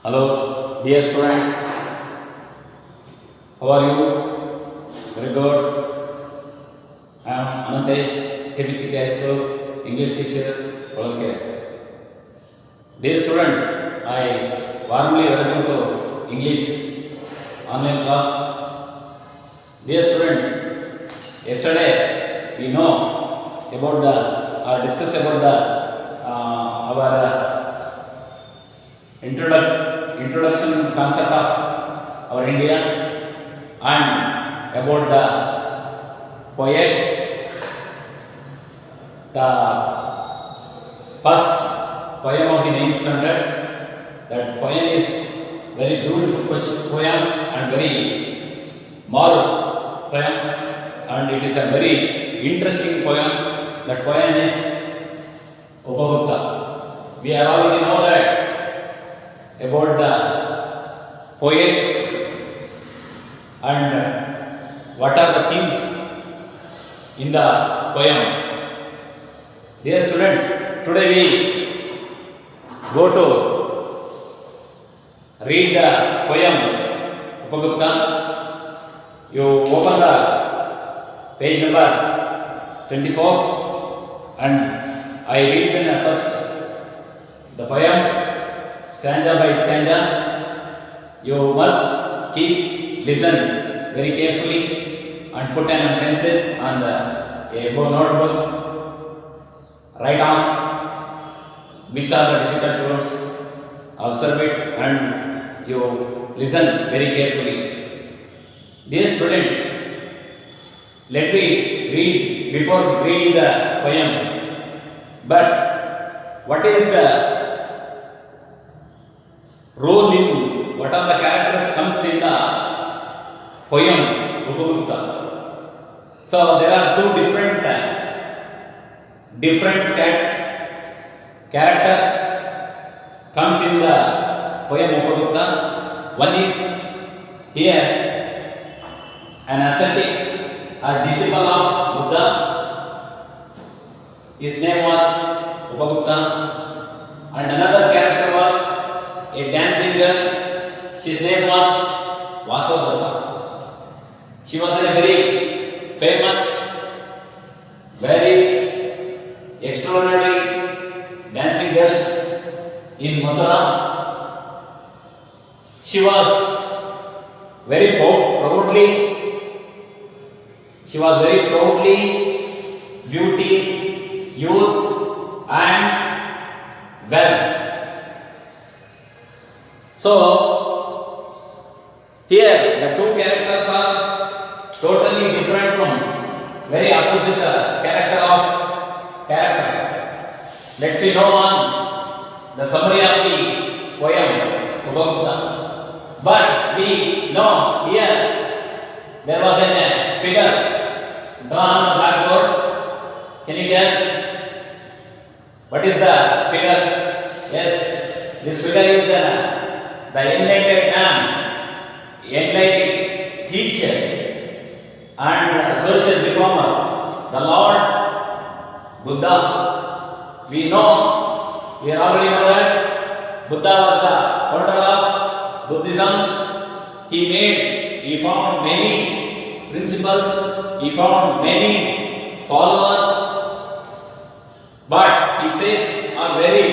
Hello, dear students. How are you? Very good. I am Anantesh, KBCT High School English teacher. Okay. Dear students, I warmly welcome to English online class. Dear students, yesterday we know about discuss about our introduction concept of our India and about the poet, the first poem of the 9th standard. That poem is very beautiful poem and very moral poem, and it is a very interesting poem. That poem is Upagupta. We already know that about the poet and what are the themes in the poem. Dear students, today we go to read the poem Upagupta. You open the page number 24 and I read the first the poem stanza by stanza. You must keep listen very carefully and put an pencil and a notebook. Write down which are the difficult words. Observe it and you listen very carefully. Dear students, let me read before reading the poem. But what is the role in what are the characters comes in the poem Upagupta? So there are two different characters comes in the poem Upagupta. One is here an ascetic, a disciple of Buddha. His name was Upagupta, and another character was a dancing girl. His name was Vasudeva. She was a very famous, very extraordinary dancing girl in Mathura. She was very proudly beauty, youth and wealth. So, here the two characters are totally different from very opposite character. Let's see now on the summary of the poem Upagupta. But we know here there was a figure drawn on the blackboard. Can you guess what is the figure? Yes, this figure is the enlightened man, enlightened teacher and social reformer, the Lord Buddha. We already know that Buddha was the founder of Buddhism. He found many principles, he found many followers, but he says are very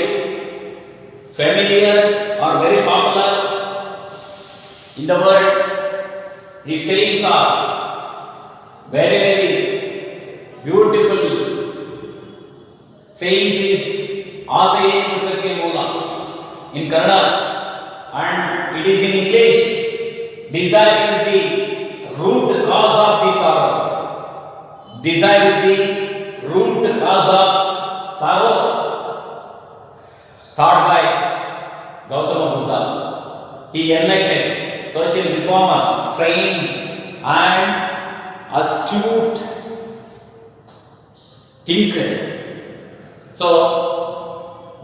familiar or very popular in the world. His sayings are very, very beautiful. Sayings is Asaye Kutake Mola in Kannada, and it is in English. Desire is the root cause of the sorrow. Desire is the root cause of sorrow. Thought by Gautama Buddha. He enlightened, social reformer, trained and astute thinker. So,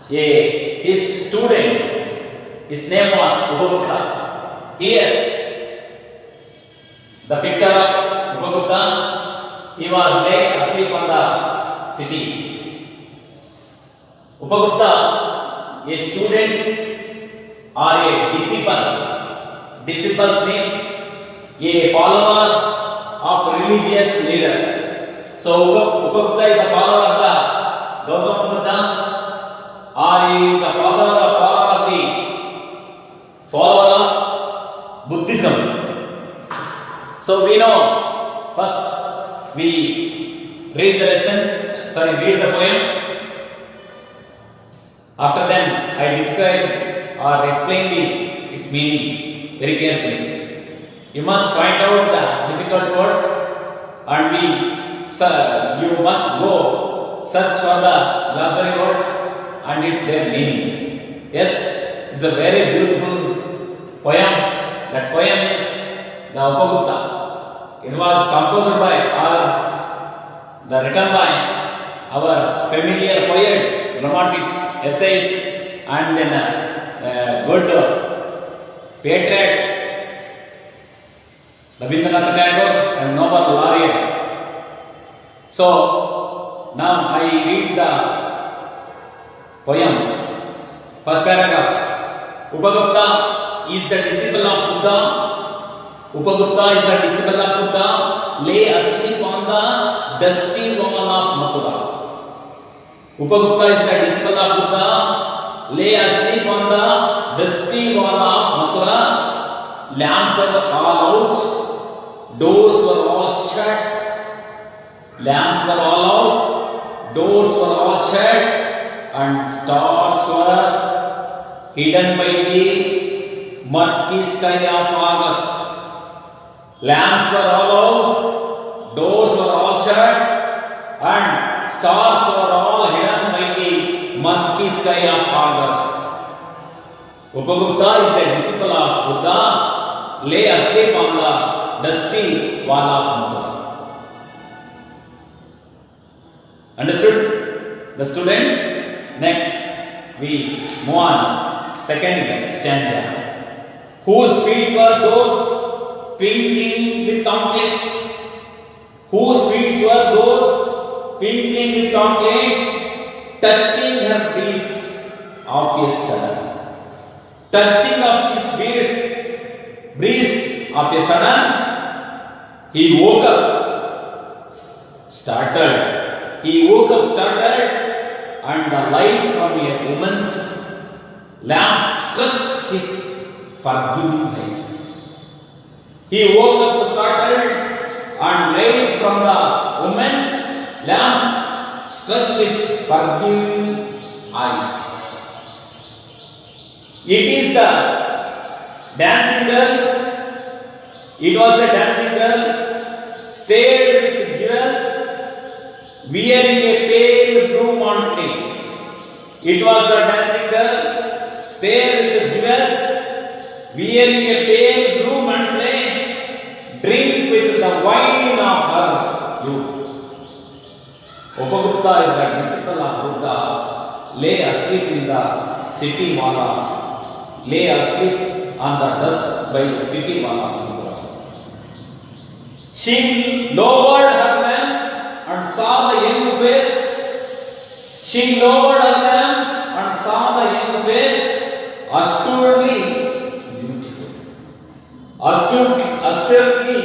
his student, his name was Upagupta. Here, the picture of Upagupta, he was laid asleep on the city. Upagupta a student or a disciple. Disciples means a follower of religious leader. So Upagupta is the follower of the Gautama Buddha, or he is the follower of Buddhism. So we know, first we read the poem. After then I describe or explain its meaning very carefully. You must point out the difficult words, and you must go search for the glossary words and their meaning. Yes, it's a very beautiful poem. That poem is the Upagupta. It was composed by written by our familiar poet, dramatist, essayist, and then good patriot Rabindranath Tagore and Nobel laureate. So now I read the poem. First paragraph. Upagupta is the disciple of Buddha. Upagupta is the disciple of Buddha. Lay asleep on the dusty wall of Mathura. Upagupta is the disciple of Buddha. Lay asleep on the dusty wall of Mathura. Lamps were all out. Doors were all shut. Lamps were all out. Doors were all shut. And stars were hidden by the murky sky of August. Lamps were all out. Doors were all shut. And stars were all hidden by the murky sky of August. Upagupta is the disciple of Buddha. Lay asleep on the dusty wall of Mathura. Understood? The student? Next, we move on. Second stanza. Whose feet were those twinkling with anklets? Whose feet were those twinkling with anklets, touching her breast of a sudden? Touching of his breast of a sudden, he woke up, startled. He woke up, startled, and the light from a woman's lamp struck his forgiving eyes. He woke up, startled, and light from the woman's lamp struck his forgiving eyes. It is the dancing girl. It was the dancing girl, stared with jewels, wearing a pale blue mantle. It was the dancing girl, stared with jewels, wearing a pale blue mantle, drink with the wine of her youth. Upagupta is the disciple of Buddha, lay asleep in the city wala, lay asleep on the dust by the city wala. She lowered her lamps and saw the young face. She lowered her lamps and saw the young face, astutely beautiful. Astutely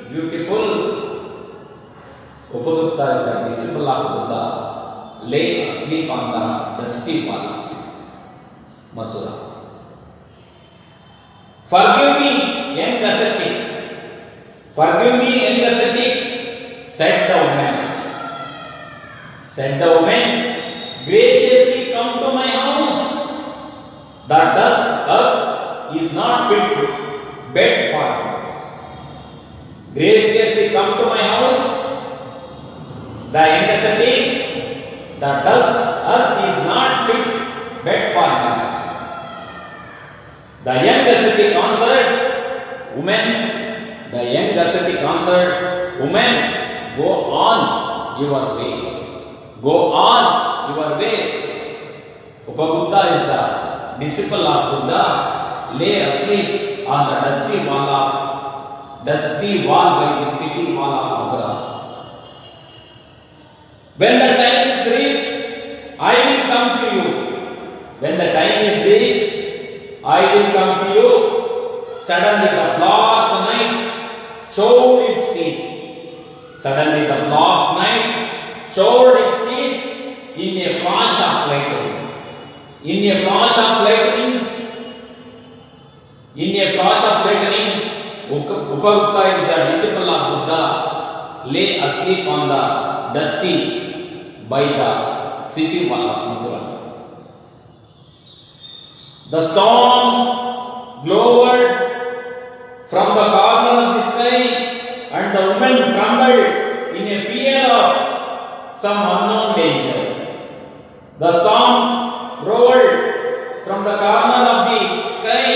beautiful. Upagupta is the disciple of Buddha, lay asleep on the dusty walls, Mathura. Forgive me, young ascetic. Forgive me, young ascetic, said the woman. Said the woman, graciously come to my house. The dust earth is not fit bed for me. Graciously come to my house. The young ascetic, the dust earth is not fit bed for me. The young ascetic answered, woman. The young ascetic answered, woman, go on your way. Go on your way. Upagupta is the disciple of Buddha, lay asleep on the dusty wall by the city wall of Mathura. When the time is reached, I will come to you. When the time is ready, I will come to you. Suddenly the black night showed its teeth. Suddenly the black night showed its teeth in a flash of lightning. In a flash of lightning, Upagupta is the disciple of Buddha, lay asleep on the dusty by the city wall of Mathura. The storm glowered from the corner of the sky, and the woman trembled in a fear of some unknown danger. The storm roared from the corner of the sky,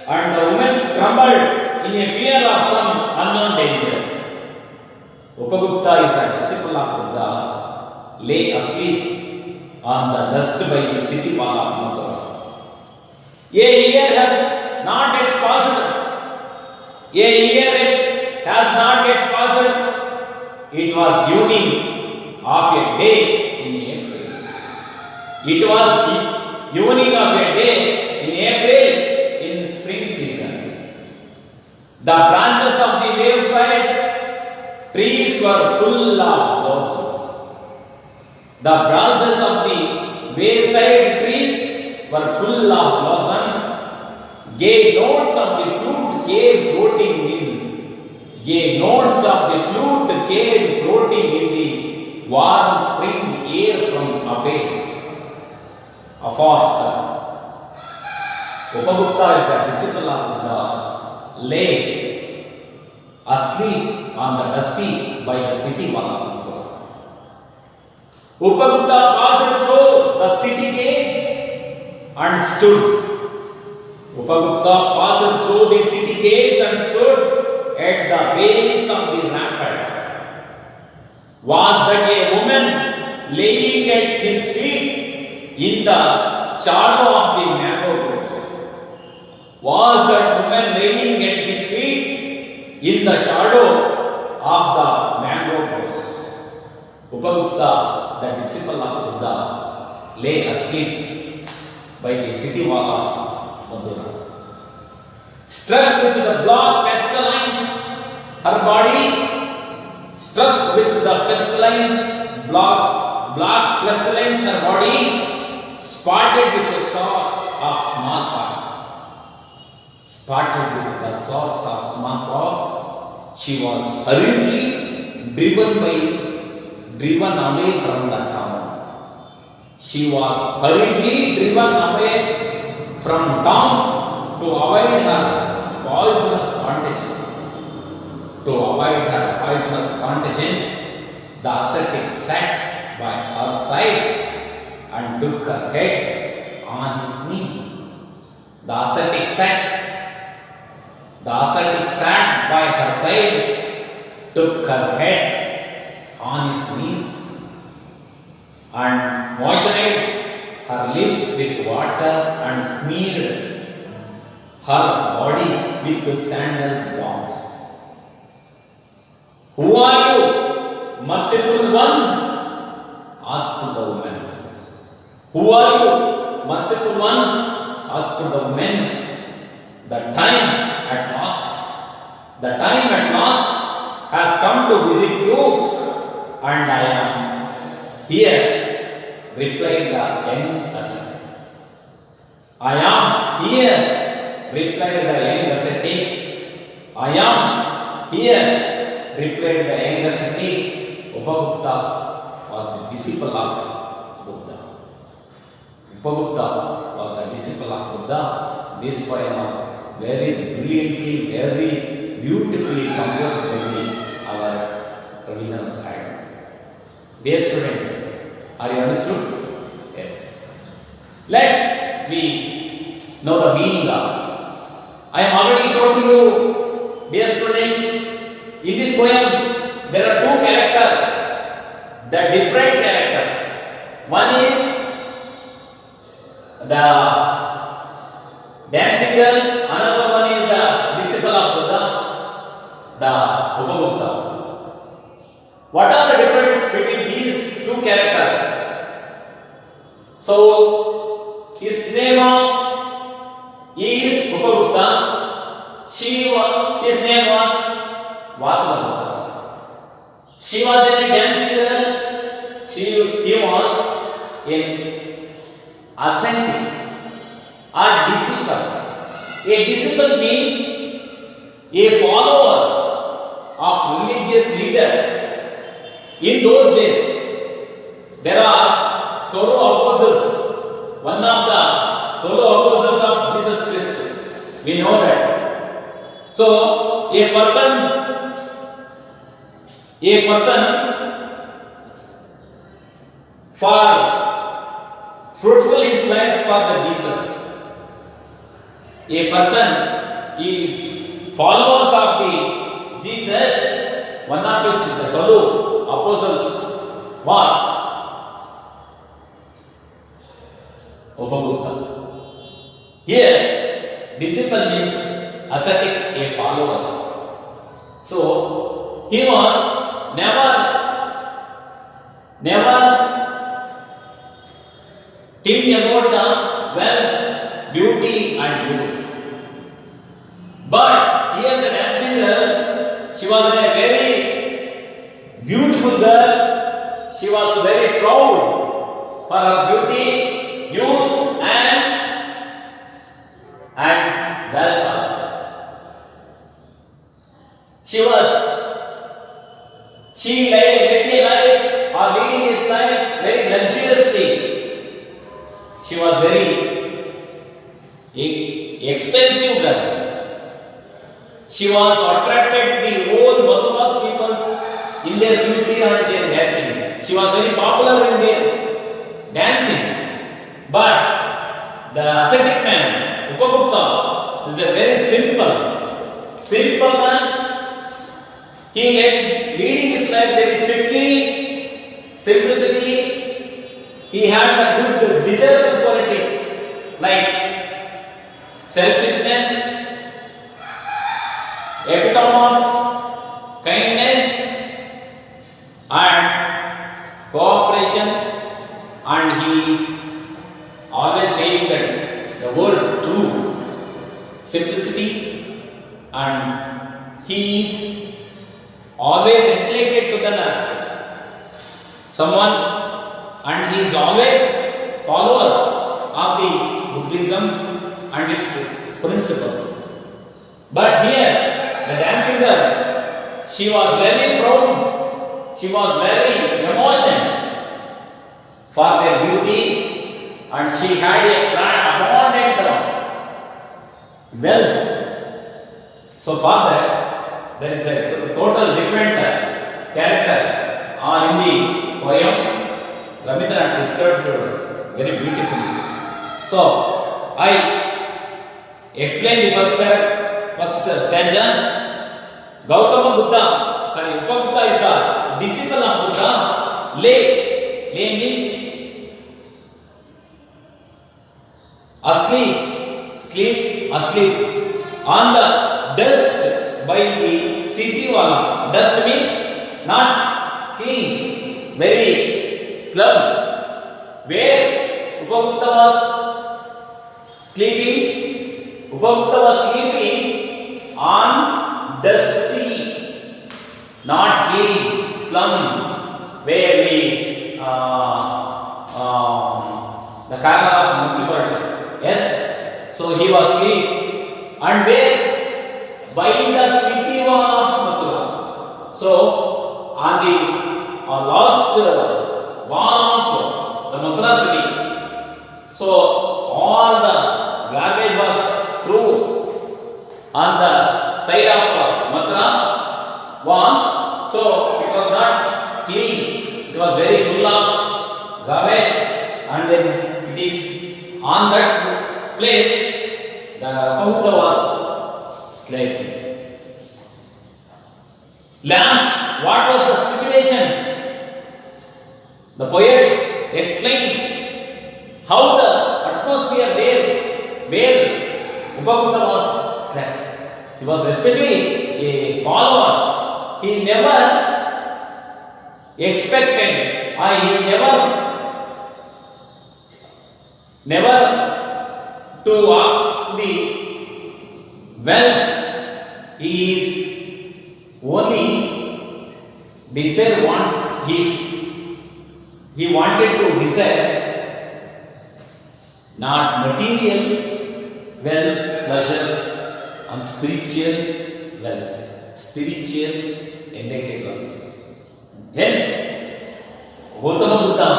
and the woman trembled in a fear of some unknown danger. Upagupta is the disciple of Buddha, lay asleep on the dust by the city wall of Mathura. A year has not yet passed. A year has not yet passed. It was evening of a day in April. It was evening of a day in April in spring season. The branches of the wayside trees were full of blossoms. The branches of the wayside trees were full of blossom. Gay notes of the flute came floating in. Gay notes of the flute came floating in the warm spring air from afar. Upagupta is the disciple of Buddha, lay asleep on the dusty by the city wall of Mathura. Upagupta passed through the city gates and stood. Upagupta passed through the city gates and stood at the base of the rampart. Was that a woman laying at his feet in the shadow of the mango groves? Was that woman laying at his feet in the shadow of the mango groves? Upagupta, the disciple of Buddha, lay asleep by the city wall of Mathura. Struck with the black pestilence, her body struck with the pestilence, black pestilence, her body spotted with the sores of smallpox. Spotted with the sores of smallpox, she was hurriedly driven away from the town. She was hurriedly driven away from town to avoid her poisonous contagion. To avoid her poisonous contagions, the ascetic sat by her side and took her head on his knee. The ascetic sat by her side, took her head on his knees, and moistened her lips with water and smeared her body with the sandal bonds. Who are you, merciful one? Asked the woman. Who are you, merciful one? Asked the woman. The time at last has come to visit you, and I am here, replied the young ascetic. I am here, replied the young ascetic. I am here, replied the young ascetic. Upagupta was the disciple of Buddha. Upagupta was the disciple of Buddha. This poem was very brilliantly, very beautifully composed by our Rabindranath Tagore. Dear students, are you understood? Yes. Let's know the meaning of. I am already told you, dear students, in this poem there are two characters, the different characters. One is the dancing girl, another one is the disciple of Buddha, the Upagupta. What are the difference between these two characters? So, a follower of religious leaders. In those days, there are thorough opposers. One of the thorough opposers of Jesus Christ. We know that. So, a person for fruitful his life for the Jesus. A person is followers of the Jesus. One of his fellow apostles was Upagupta. Here, disciple means ascetic, a follower. So, he was never think about the wealth, beauty and youth. But here the dancing girl, she was a very beautiful girl. She was very proud for her beauty, youth and wealth also. She led a life or leading his life very luxuriously. She was very expensive girl. She was attracted the whole Mathura's peoples in their beauty and their dancing. She was very popular in their dancing. But the ascetic man, Upagupta, is a very simple man. He leading his life very strictly, simplicity. He had the good desirable qualities like selfishness, epitome of kindness and cooperation, and he is always saying that the word true, simplicity, and he is always inclined to the someone, and he is always follower of the Buddhism and its principles. But here, the dancing girl, she was very proud, she was very emotion for their beauty, and she had a abundant wealth. So for that, there is a total different characters are in the poem. Rabindranath described very beautifully. So I explain the first stanza. Gautama Buddha, Upagupta is the disciple of Buddha. Lay means asleep on the dust by the city wall. Dust means not clean, very slum. Where Upagupta was sleeping on dusty, not clean slum, where the corner of municipality. Yes, so he was clean, and where by the city wall of Mathura. So on the last wall of the Mathura city, so all the garbage was thrown on the side of Mathura wall. So it was not clean, it was very full of garbage, and then it is on that place the Upagupta was sleeping. Lamps, what was the situation? The poet explained how the atmosphere there where Upagupta was slept. He was especially a follower. He never expected, he never to ask the wealth. He is only desire wants he wanted to desire not material wealth, pleasure and spiritual wealth, spiritual enlightened ones. Hence, Gautama Buddha,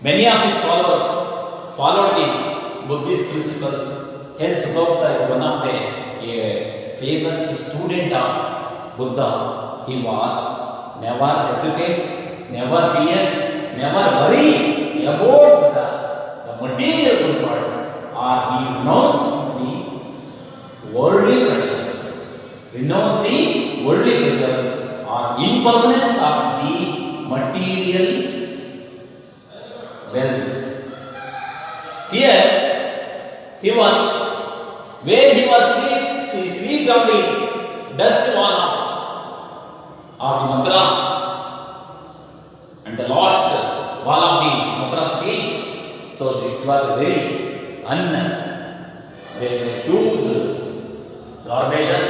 many of his followers followed the Buddhist principles. Hence, Gautama is one of the famous student of Buddha. He was never hesitate, never fear, never worry about the material comfort, or he renounced the worldly pleasures, or impermanence of the material wealth. Here he was, where he was sleep on the dust wall of the Mathura and the lost wall of the Mathura city. So this was very there is a huge garbages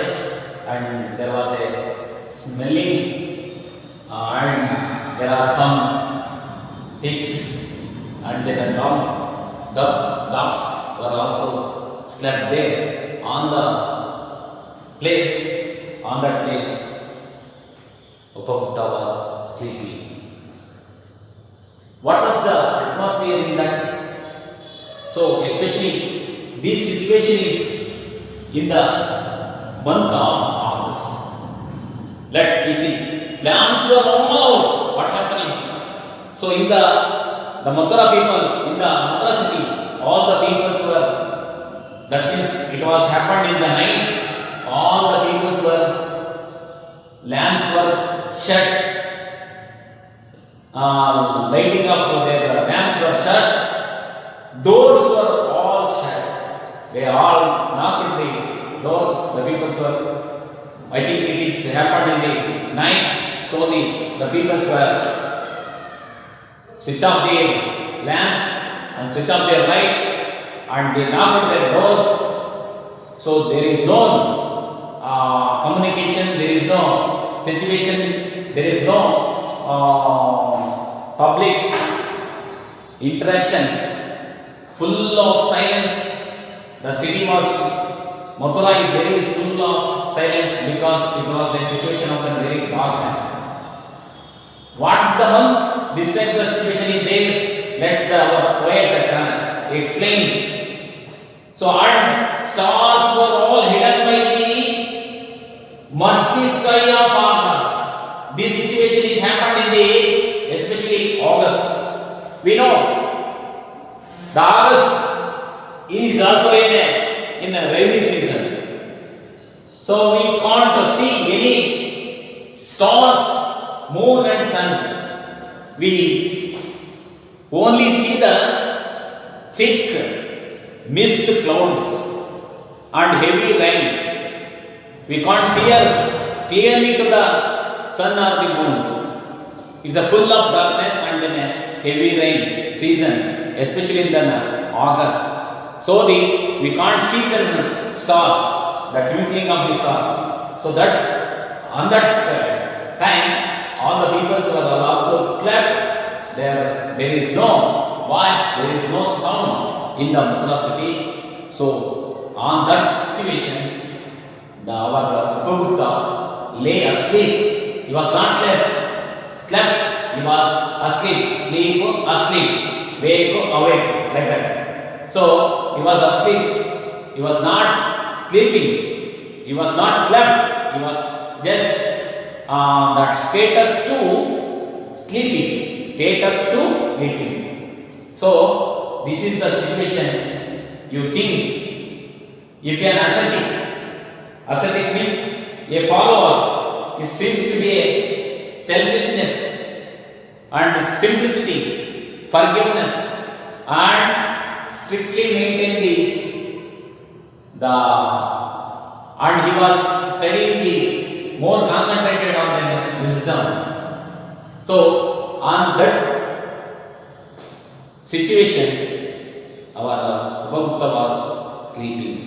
and there was a smelling and there are some pigs and then a ducks were also slept there on that place. Buddha was sleeping. What was the atmosphere in that? So especially this situation is in the month of August. Let me see. Lamps were all out. What happening? So in the Mathura people, in the Mathura city, all the peoples were, that means it was happened in the night. All the peoples were, lamps were shut. Lighting of their lamps were shut. Doors were all shut. They all knocked the doors. The peoples were, I think it is happened in the night. So the peoples were switch off their lamps and switch off their lights and they knocked their doors. So there is no communication, there is no situation, there is no public interaction, full of silence. The city was, Mathura is very full of silence because it was a situation of a very darkness. What the one describe the situation is there? Let's our poet explain. So and stars were all hidden by the murky sky of August. This situation is happened in the especially August. We know the August is also in a rainy season. So we can't see any stars, moon and sun. We only see the thick mist clouds and heavy rains. We can't see clearly to the sun or the moon. It's a full of darkness and then a heavy rain season, especially in the August. So we can't see the stars, the twinkling of the stars. So that's on that time, all the peoples were also slept. There is no voice, there is no sound in the Mathura city. So on that situation, our Buddha lay asleep. He was not slept, he was asleep, asleep, wake, awake, like that. So he was asleep, he was not sleeping, he was not slept, he was just that status to sleeping, status to sleeping. So this is the situation. You think if an ascetic means a follower, it seems to be a selfishness and simplicity, forgiveness, and strictly maintain the and he was studying the more concentrated on the wisdom. So on that situation, our Buddha was sleeping.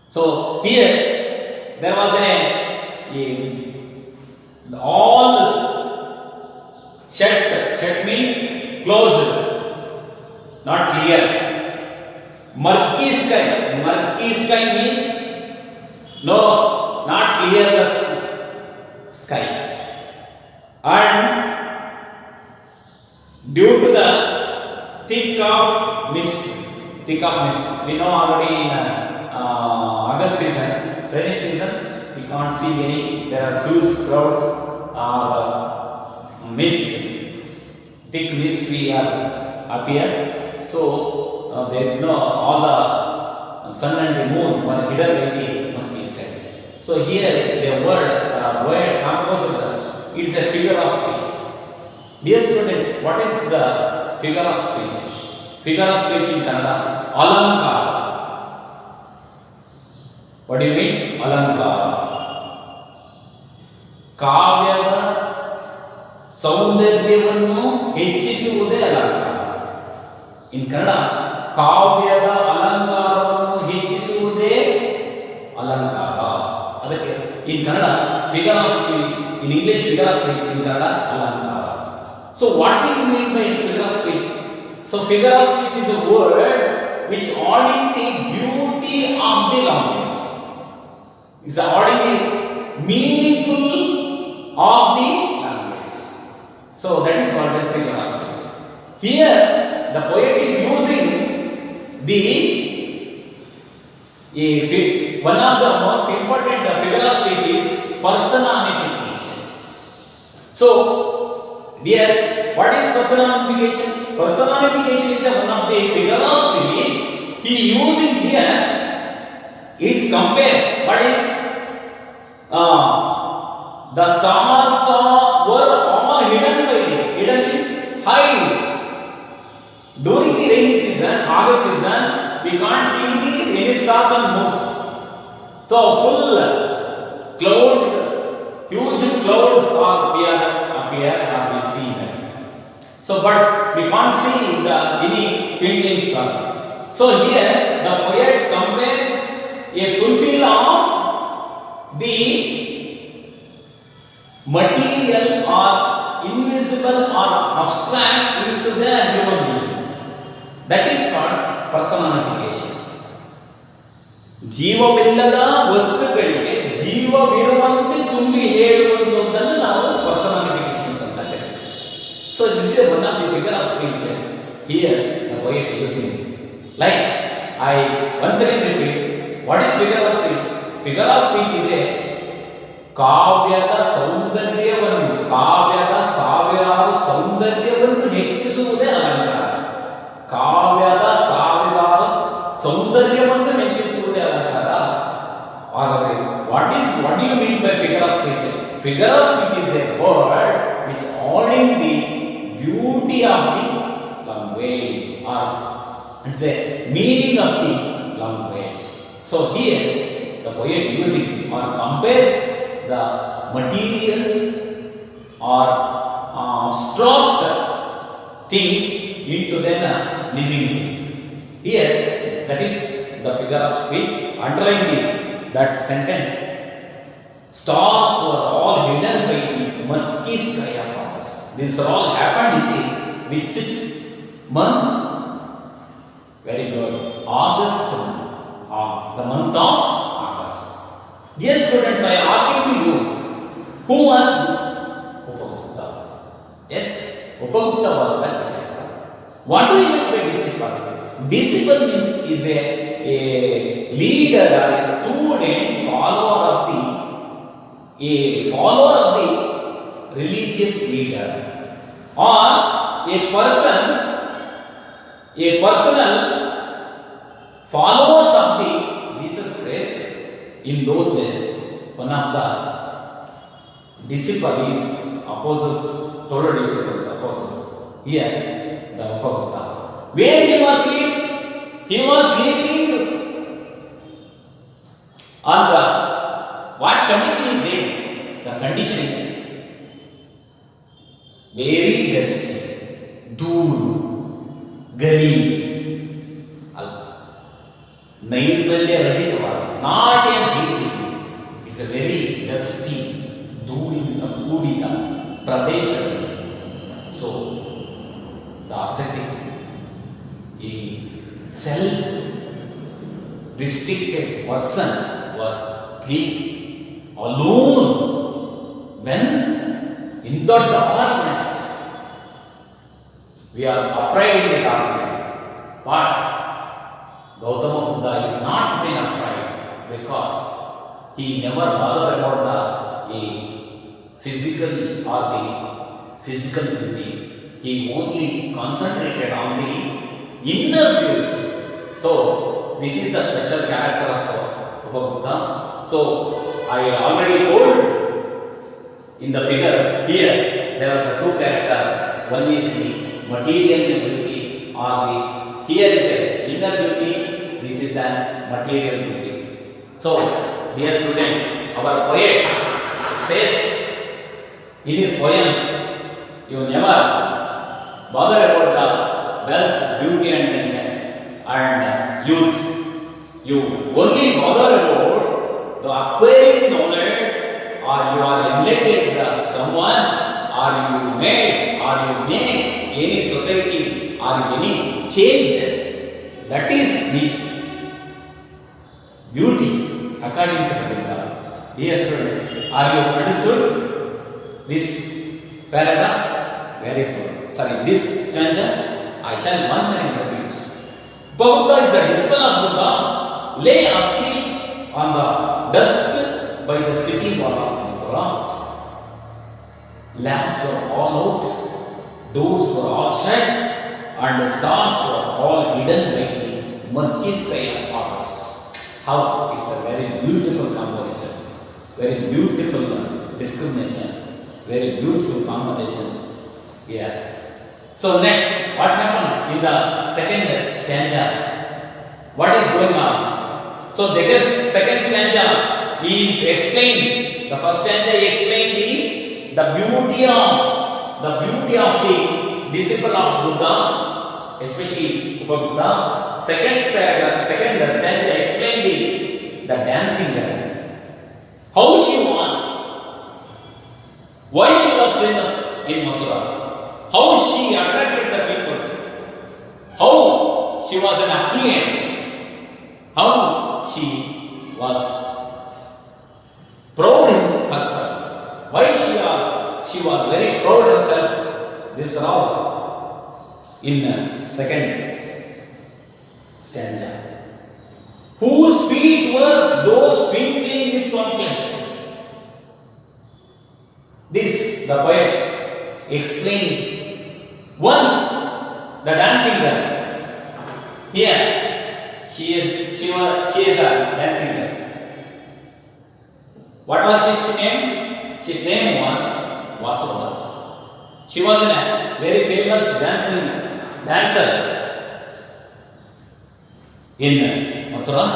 So here there was all shut means closed, not clear. Murky sky means No, not clearless sky. And due to the thick of mist, we know already in August season, rainy season, we can't see any, there are huge crowds or mist, thick mist we appear. So there is no, all the sun and the moon were hidden by the musky sky. So here the word composed, it's a figure of speech. Dear students, what is the figure of speech? Figure of speech in Kannada, alankara. What do you mean? Alankara. ಕಾವ್ಯದ ಸೌಂದರ್ಯವನ್ನು ಹೆಚ್ಚಿಸುವುದೇ ಅಲಂಕಾರ. ಇನ್ ಕನ್ನಡ ಕಾವ್ಯದ ಅಲಂಕಾರವನ್ನು ಹೆಚ್ಚಿಸುವುದೇ ಅಲಂಕಾರ. ಅದಕ್ಕೆ in Kannada figure of speech, in English figure of speech, in Kannada ಅಲಂಕಾರ. So what do you mean by figure of speech? So figure of speech is a word which adding the beauty of the language. It's adding the meaningful of the language. So that is called a figure of speech. Here the poet is using one of the most important figure of speech is personification. So dear, what is personification? Personification is one of the figure of speech he using here. It's compare. What is the stars were all hidden by the, hidden means hide. During the rainy season, August season, we can't see the rainy stars and moons. So full cloud, huge clouds appear or we see them. So but we can't see any twinkling stars. So here the poet compares a fulfill of the material or invisible or abstract into the human beings. That is called personification. ಜೀವವಿಲ್ಲದ ವಸ್ತುಗಳಿಗೆ ಜೀವವಿರುವಂತೆ ತುಂಬಿ ಹೇಳುವಂತದ್ದನ್ನು ನಾವು personification ಅಂತ ಕರೀತೀವಿ. So this is one of the figure of speech here the poet using. Like I once again repeat, what is figure of speech? Figure of speech is a ಕಾವ್ಯದ ಸೌಂದರ್ಯವನ್ನು, ಕಾವ್ಯದ ಸಾವಿರಾರು ಸೌಂದರ್ಯವನ್ನು ಹೆಚ್ಚಿಸುವುದೇ ಅಲಂಕಾರ. ಕಾವ್ಯದ ಸಾವಿರಾರು ಸೌಂದರ್ಯವನ್ನು ಹೆಚ್ಚಿಸುವುದೇ ಅಲಂಕಾರ. ಹಾಗಾದರೆ what do you mean by figure of speech? Figure of speech is a word which adding the beauty of the language or it's a meaning of the language. So here the poet using or compares the materials or abstract things into then living things. Here that is the figure of speech. Underline that sentence. Stars were all hidden by the musky sky of August. This all happened in the which month? Very good. August month. The month of August. Dear students, I am asking to you, who was Upagupta? Yes, Upagupta was the disciple. What do you mean by disciple? Disciple means is a leader or a student, follower of the religious leader, or a personal followers of the Jesus Christ. In those days, one of the disciples, apostles, total disciples, apostles. Here, the Upagupta. Where he was sleeping? He was sleeping on the what condition is there? The condition is very dusty, ಧೂಳು, ಗಲೀಜು, ನೈರ್ಮಲ್ಯ ರಹಿತವಾದ, not a hygiene. It's a very dusty, ಧೂಳಿನಿಂದ ಕೂಡಿದ ಪ್ರದೇಶ. So the ascetic, a self-restricted person was lonely, alone, when in the dark night. We are afraid in the dark night. But Gautama Buddha is not been afraid because he never bothered about the physical or the physical beauties. He only concentrated on the inner beauty. So, this is the special character of Buddha. So, I already told in the figure here, there are the two characters. One is the material beauty or the, here is the inner beauty, this is the material beauty. So, dear students, our poet says in his poems, you never bother about the wealth, beauty and youth. You only bother about the acquiring the knowledge, or you are emulated someone, or you make any society or any changes. That is the beauty according to Buddha. Dear student, are you understood this paragraph? Very good. Sorry, this stanza I shall once again repeat. Buddha is the disciple of Buddha, lay asleep on the dust by the city wall of Mathura. Lamps were all out, doors were all shut, and the stars were all hidden by the murky sky of August. How it's a very beautiful composition, very beautiful discrimination, very beautiful combinations here. So next, what happened in the second stanza? What is going on? So the second stanza is explained. The first stanza explained the beauty of the disciple of Buddha, especially Buddha. Second stanza explained the dancing girl, how she was, why she was famous in Mathura. How she attracted the people, how she was an affluent, how she was proud in herself, why she was very proud of herself. This is all in second stanza. Whose feet were those twinkling with twinkles? This the poet explained. Once the dancing girl, here she is the dancing girl. What was his name? His name was Vasudha. She was a very famous dancer in Mathura.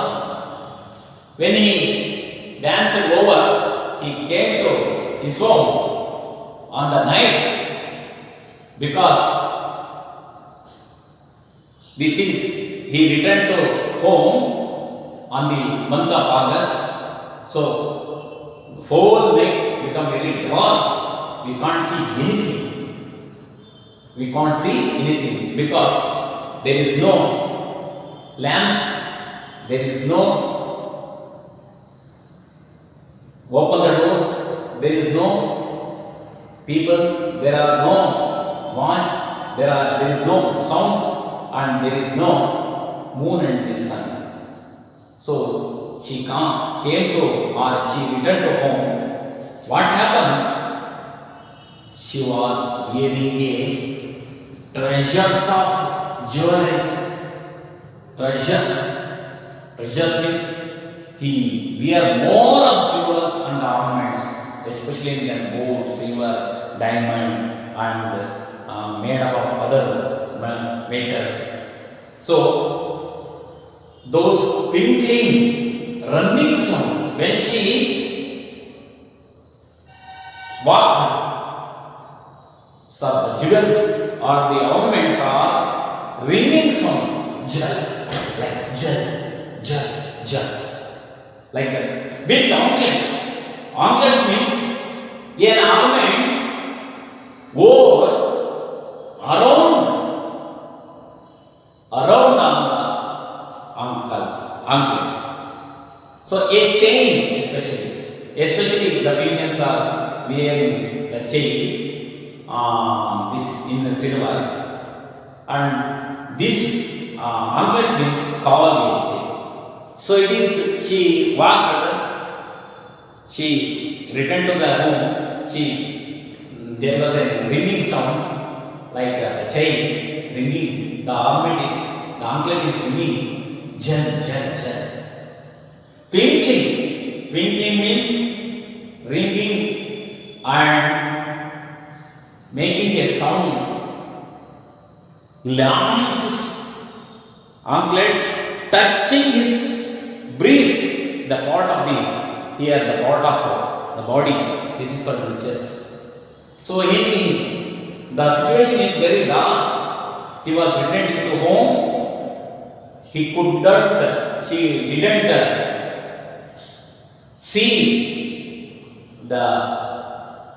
When he danced over, he came to his home on the night. Because he returned to home on the month of August. So, whole night become very dark. We can't see anything because there is no lamps, there is no open the doors, there is no people, there are no voice, there is no sounds, and there is no moon and the sun. So she came to, or she returned to home. What happened? She was wearing a treasures of jewelries. Treasures means he wear more of jewels and ornaments, especially in gold, silver, diamond, and made up of other metals. So, those twinkling, running sound, when she walked, so the jewels or the ornaments are ringing sounds, like this. With anklets means an ornament wore around on the ankle. So a chain, especially in silver, and this anklets means cowl. So it is, she walked, she returned to the home, there was a ringing sound like a chain ringing, the anklet is ringing, jan, jan, jan. Twinkling means ringing and making a sound. Lamps, anklets touching his breast, the part of the part of the body. This is called the chest. So the situation is very dark. He was returning to home. She didn't see the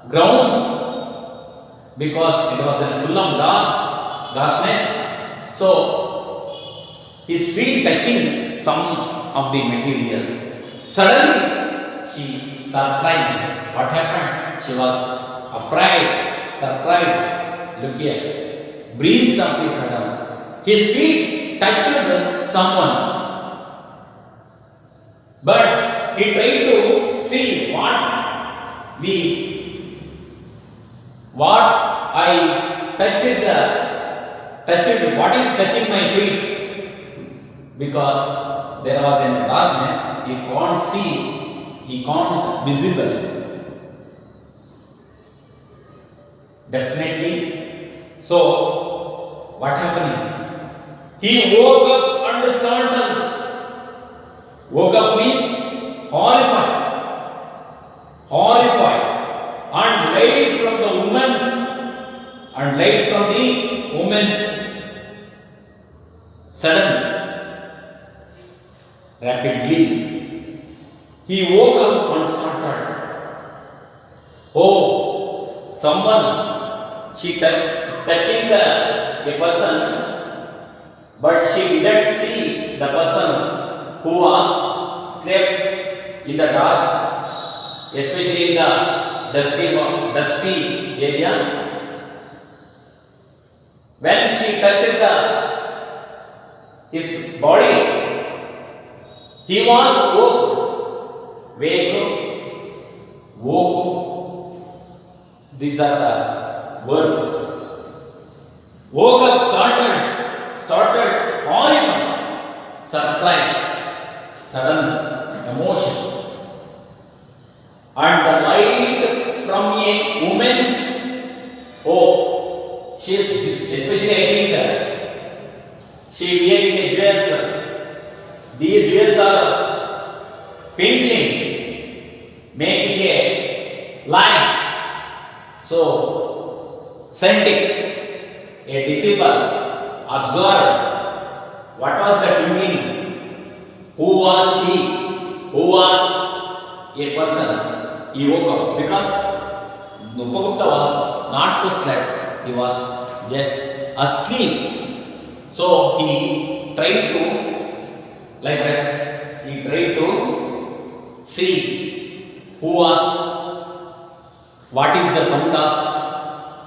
ground because it was full of darkness. So his feet touching some of the material. Suddenly she surprised. What happened? She was afraid, surprised. Look here. Breast of his Adam. His feet touched someone. But he tried to see what I touched, what is touching my feet? Because there was in darkness, he can't see, he can't visible. Definitely. So, what happening? He woke up and startled. Woke up means horrified, and laid from the woman's sudden, rapidly. He woke up and started. Oh, someone, she touching a person, but she didn't see the person who was slept in the dark, especially in the dusty area. When she touched his body, he was woke. Woke. These are the words. Woke up, started horrified, surprised, sudden emotion, and the light from a woman's, she is, especially I think she wearing a jewels. These jewels are twinkling, making a light. So scientific, a disciple observed what was the twinkling. Who was she? Who was a person? He woke up because Upagupta was not to sleep, he was just asleep. So he tried to, like that, he tried to see who was, what is the sound of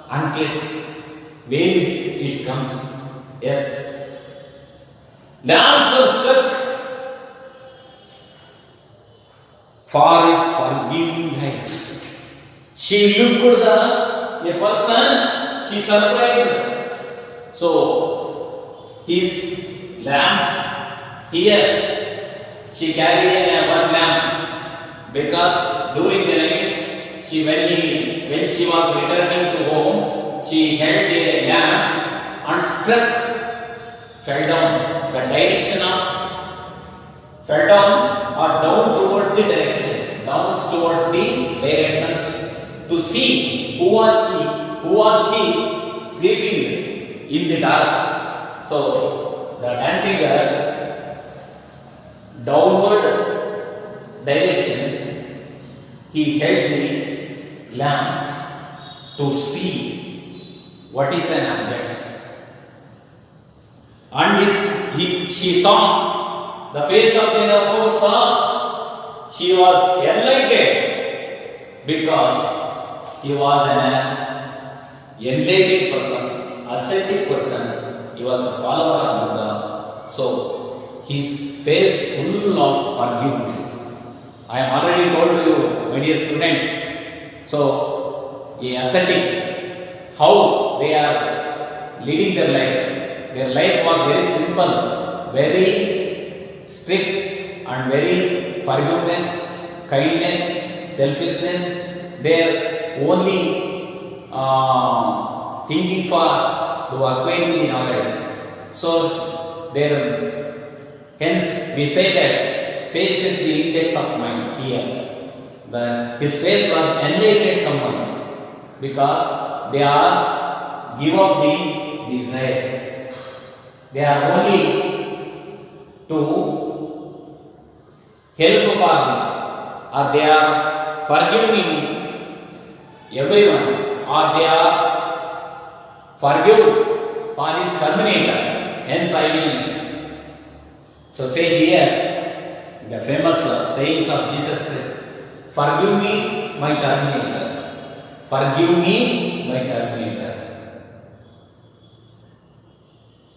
anklets, where is it comes. Yes. Lamps were struck. Far is forgiving heights. She looked at a person, she surprised. So his lamps here, she carried one lamp because during the night, when she was returning to home, she held a lamp and fell down. The direction of fell down or down towards the direction, down towards the directions, to see who was he sleeping in the dark. So the dancing girl, downward direction, he held the lamps to see what is an object. And she saw the face of the Upagupta. She was enlightened because he was enlightened person, ascetic person. He was the follower of Buddha. So his face full of forgiveness. I am already told to you, my dear students. So a ascetic, how they are leading their life. Their life was very simple, very strict, and very forgiveness, kindness, selfishness. They are only thinking for to acquire the knowledge. So there, hence we say that face is the index of mind here. His face was enlightened someone because they are give up the desire. They are only to help for them, or they are forgiving everyone, or they are forgive for his terminator. Hence I will so say here the famous sayings of Jesus Christ: forgive me my terminator, forgive me my terminator.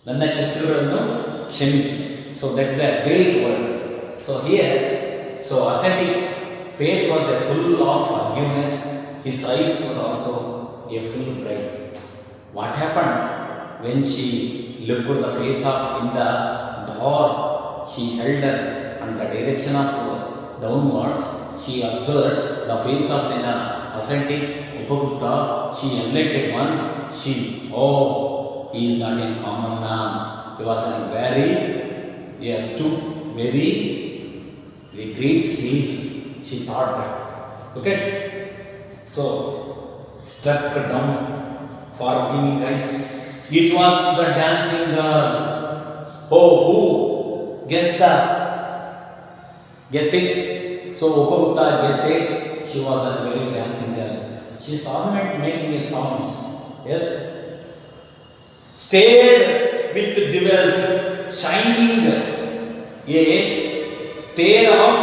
ನನ್ನ ಶತ್ರುಗಳನ್ನು ಕ್ಷಮಿಸಿ. So that's a great word. So here, so ascetic face was a full of forgiveness. His eyes were also a full bright. What happened when she looked at the face of in the door? She held her on the direction of downwards. She observed the face of the ascetic Upagupta. She enlightened one. She, oh, he is not a common man. He was a very astute, very great sage. She thought that. Okay. So struck down for giving eyes. It was the dancing girl. Oh, who guessed the guess it? So Upagupta guessed it. She was a very dancing girl. She saw him making a sounds. Yes. Stared with jewels shining. A stare of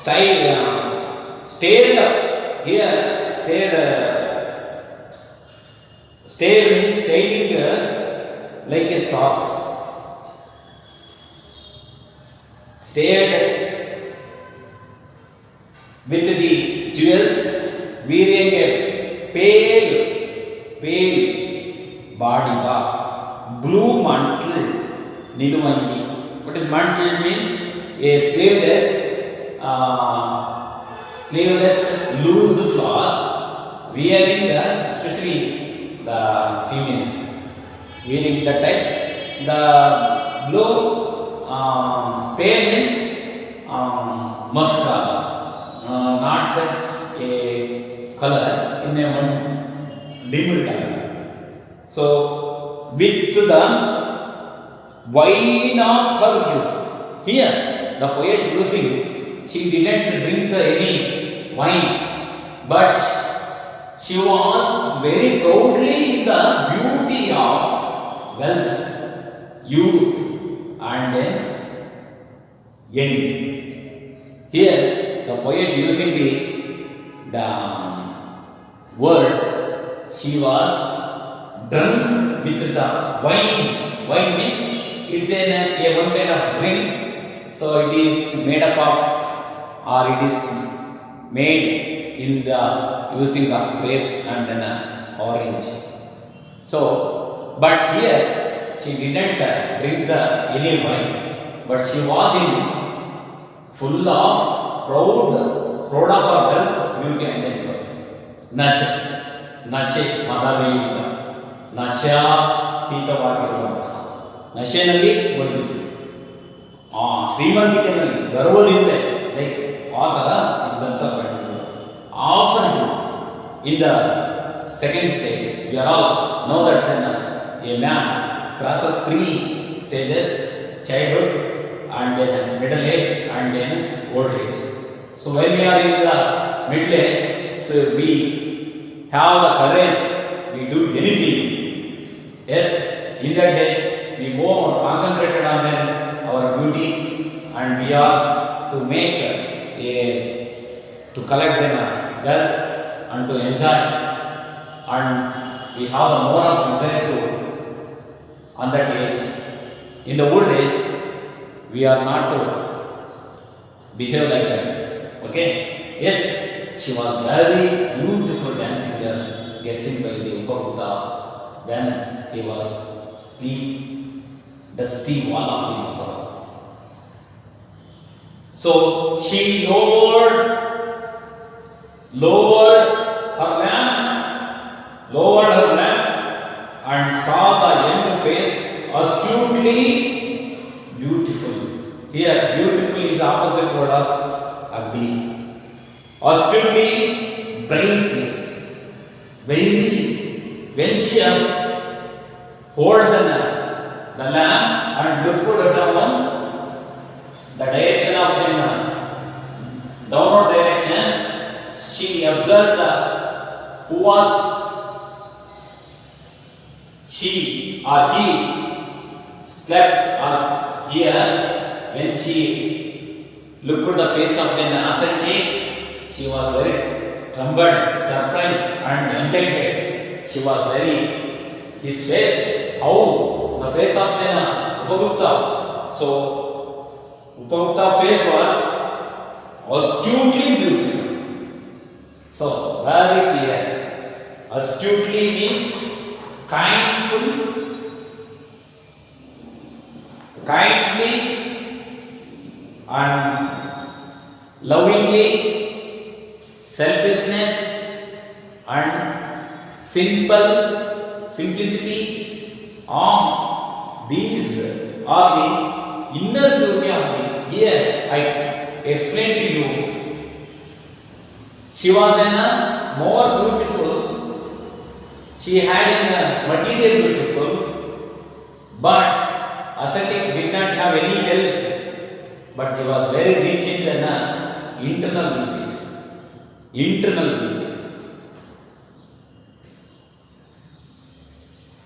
style. Stared here. Stare means shining like a stars. Stared with the jewels, wearing a pale body, blue mantle, niluvangi. What is mantle means? A sleeveless loose cloth, wearing especially the females wearing that type. The blue pale means musk, not a color in a one dimmed color. So with the wine of her youth. Here the poet using, she didn't drink any wine, but she was very proudly in the beauty of wealth, youth, and young. Here the poet using the word, she was drunk with the wine. Wine means it's a one kind of drink. So it is made up of, or it is made in the using of grapes and then orange. So, but here she didn't drink any wine, but she was in full of proud of her wealth, beauty and youth. Nashe ಮದವೇಯಿಂದ ನಶಾತೀತವಾಗಿರುವಂತಹ ನಶೆನಲ್ಲಿ ಮುಳುಗಿತ್ತು. ಶ್ರೀಮಂತಿಕೆಯಲ್ಲಿ ಗರ್ವದಿಂದ like ಆ ಥರ ಇದ್ದಂಥ ಬೆಣ್ಣು. Often in the second stage, we are all know that a man crosses 3 stages: childhood, and then middle age, and then old age. So when we are in the middle age, so we have the courage, we do anything. Yes, in that age we more concentrated on our beauty, and we are to make to collect them wealth and to enjoy and we have the more of desire to on that age. In the old age, we are not to behave like that. Okay? Yes, she was very beautiful dancing girl, guessing by the Upagupta when he was the dusty wall of the Upagupta. So she lowered her lamp and saw the young face astutely beautiful. Here, beautiful is opposite word of ugly. Astutely brightness. Very, when she hold the lamp and looked down the direction of the downward direction, she observed who was she or he slept or here. When she looked at the face of the Asante, she was very trembled, surprised and enchanted. She was very, his face, how the face of the Upagupta. So Upagupta face was astutely beautiful. So very clear. Astutely means kindly and lovingly, selfishness and simplicity of these are the inner beauty of me. Here I explain to you. She was more beautiful. She had a material beautiful, but ascetic did not have any wealth, but he was very rich in the internal beauties. Internal beauty.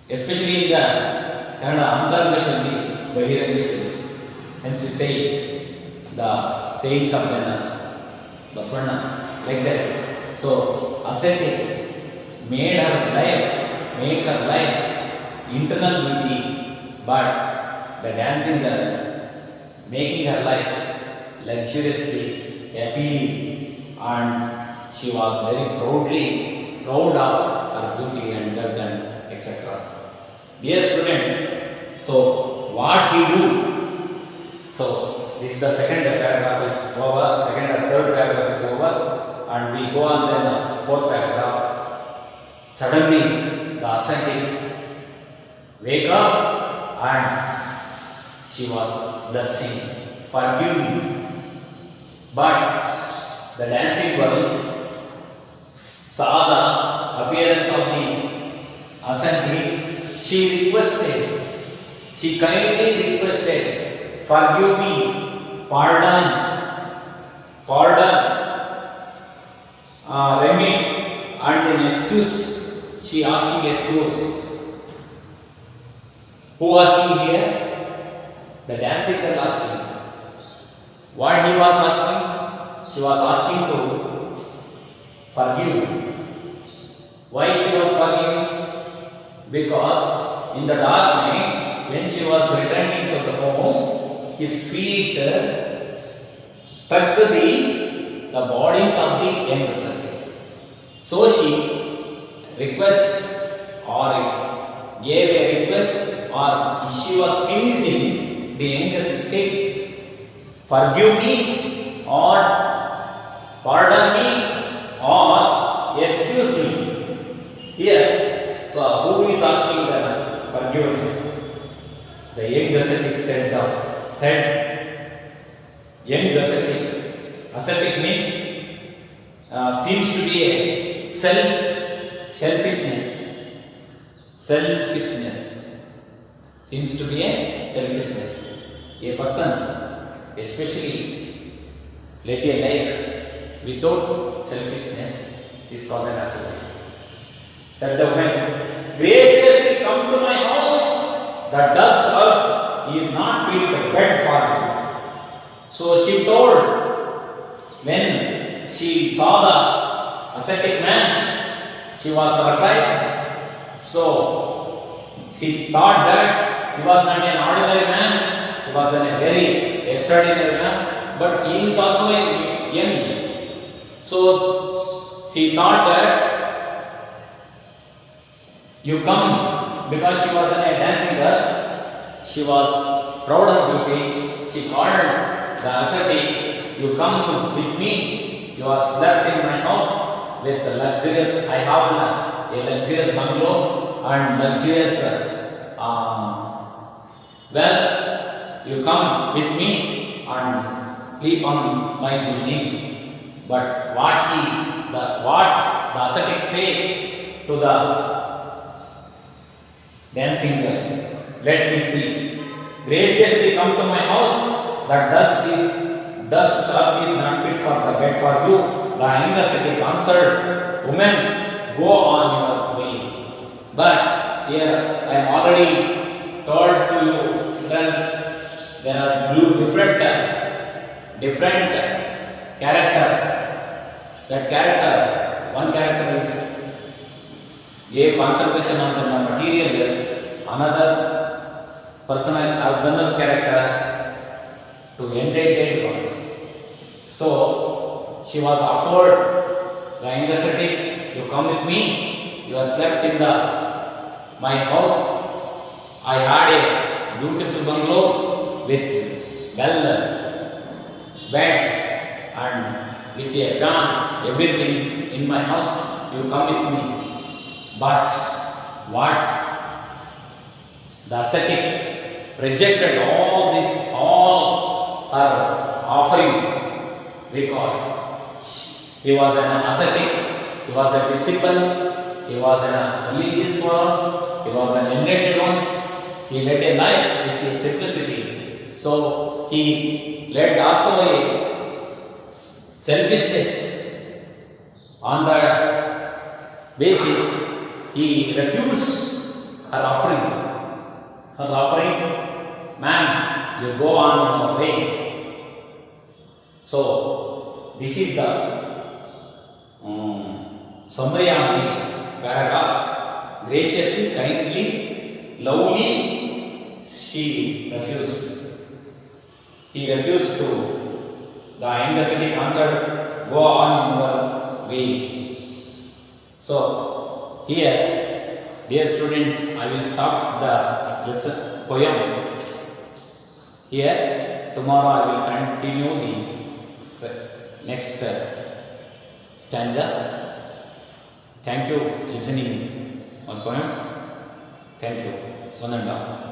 Especially in the Antaranga Shanti, Bahiranga Shanti. Hence we say the sayings of the Baswana like that. So ascetic make her life internal beauty, but the dancing girl making her life luxuriously happy, and she was very proud of her beauty and wealth and etc. Dear students, so what he do? So this is the second paragraph is over, second and third paragraph is over, and we go on then the fourth paragraph. Suddenly, the ascetic wake up and she was blessing, forgive me. But the dancing girl saw the appearance of the ascetic. She kindly requested, forgive me, pardon, remit, and then excuse. She asking excuse. Who asking here? The dancing girl asking. What he was asking? She was asking to forgive. Why she was forgiving? Because in the dark night, when she was returning to the home, his feet struck the bodies of the young person. So she request or gave a request, or she was pleasing the youngest kid, forgive me or pardon me or excuse me. Here, so who is asking the forgiveness? The young ascetic said young ascetic. Ascetic means seems to be a selfishness. Seems to be a selfishness. A person, especially led a life without selfishness, is called an ascetic. Said the woman, graciously come to my house. The dust earth is not fit a bed for me. So she told, when she saw the ascetic man, She was surprised. So she thought that he was not an ordinary man, he was a very extraordinary man, but he is also a young. So she thought that you come because she was a dancing girl. She was proud of beauty. She called the ascetic, you come with me. You are slept in my house with luxurious. I have a luxurious bungalow and luxurious well, you come with me and sleep on my building. But what the ascetic say to the dancing girl? Let me see. Graciously come to my house. That dust earth is not fit for the bed for you. The ascetic answered, woman, go on your way. But here I am already told to you, children, there are different characters. That character, one character is gave concentration on the material world, another personal another character to entertain ones. So she was offered the ascetic, you come with me, you are slept in my house. I had a beautiful bungalow with bed and with a fan, everything in my house. You come with me. But what? The ascetic rejected all her offerings because he was an ascetic, he was a disciple, he was a religious one, he was an enlightened one. He led a life with a simplicity. So he led also a selfishness. On the basis, he refused her offering. Her offering, ma'am, you go on your way. So this is the summary of the paragraph. Graciously, kindly, lovely, she refused. He refused to. The ascetic answered, go on your way. So here, dear student, I will stop the lesson poem. Here, tomorrow I will continue the next stanzas. Thank you listening one poem. Thank you. One and all.